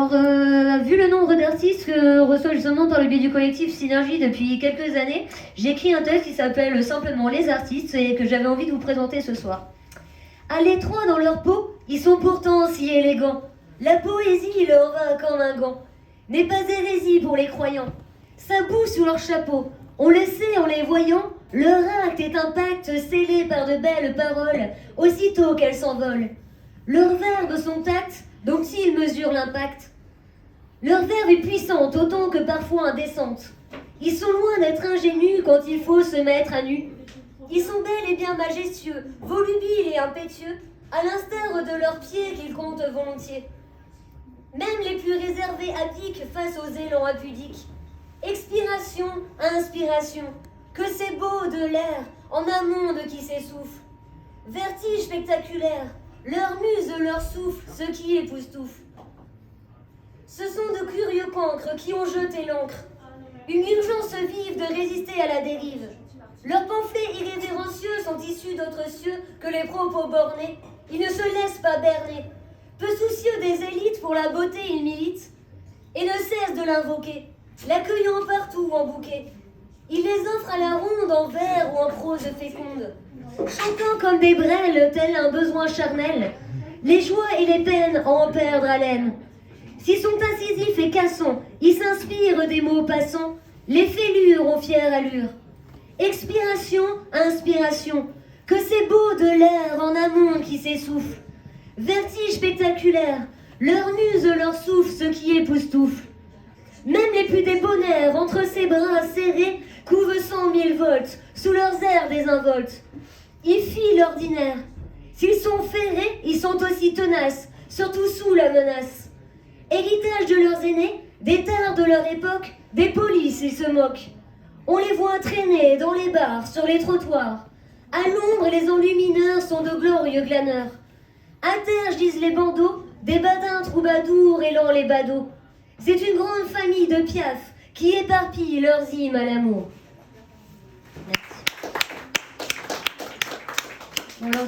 Alors, vu le nombre d'artistes que reçoit justement par le biais du collectif Synergie depuis quelques années, j'ai écrit un texte qui s'appelle simplement Les artistes et que j'avais envie de vous présenter ce soir. À l'étroit dans leur peau, ils sont pourtant si élégants. La poésie leur va comme un gant. N'est pas hérésie pour les croyants. Ça bout sous leur chapeau. On le sait en les voyant, leur acte est un pacte scellé par de belles paroles, aussitôt qu'elles s'envolent. Leurs verbes sont actes dont ils mesurent l'impact. Leur verve est puissante autant que parfois indécente. Ils sont loin d'être ingénus quand il faut se mettre à nu. Ils sont bel et bien majestueux, volubiles et impétueux, à l'instar de leurs pieds qu'ils comptent volontiers. Même les plus réservés abdiquent face aux élans impudiques. Expiration à inspiration, que c'est beau de l'air en un monde qui s'essouffle. Vertige spectaculaire, leur muse leur souffle, ce qui époustoufle. Ce sont de curieux cancres qui ont jeté l'encre, une urgence vive de résister à la dérive. Leurs pamphlets irrévérencieux sont issus d'autres cieux que les propos bornés. Ils ne se laissent pas berner. Peu soucieux des élites, pour la beauté ils militent et ne cessent de l'invoquer, l'accueillant partout en bouquet. Ils les offrent à la ronde en vers ou en prose féconde, chantant comme des brêles, tel un besoin charnel, les joies et les peines à en perdre haleine. S'ils sont incisifs et cassants, ils s'inspirent des mots passants, les fêlures aux fières allures. Expiration à inspiration, que c'est beau de l'air en un monde qui s'essouffle. Vertige spectaculaire, leur muse leur souffle, ce qui époustoufle. Même les plus débonnaires, entre ses bras serrés, couvent 100 000 volts, sous leurs airs désinvoltes. Ils filent l'ordinaire. S'ils sont ferrés, ils sont aussi tenaces, surtout sous la menace. Héritage de leurs aînés, des tares de leur époque, des polices ils se moquent. On les voit traîner dans les bars, sur les trottoirs. À l'ombre, les enlumineurs sont de glorieux glaneurs. À terre, disent les bandeaux, des badins troubadours élant les badauds. C'est une grande famille de piafs qui éparpillent leurs hymnes à l'amour. Merci. Alors,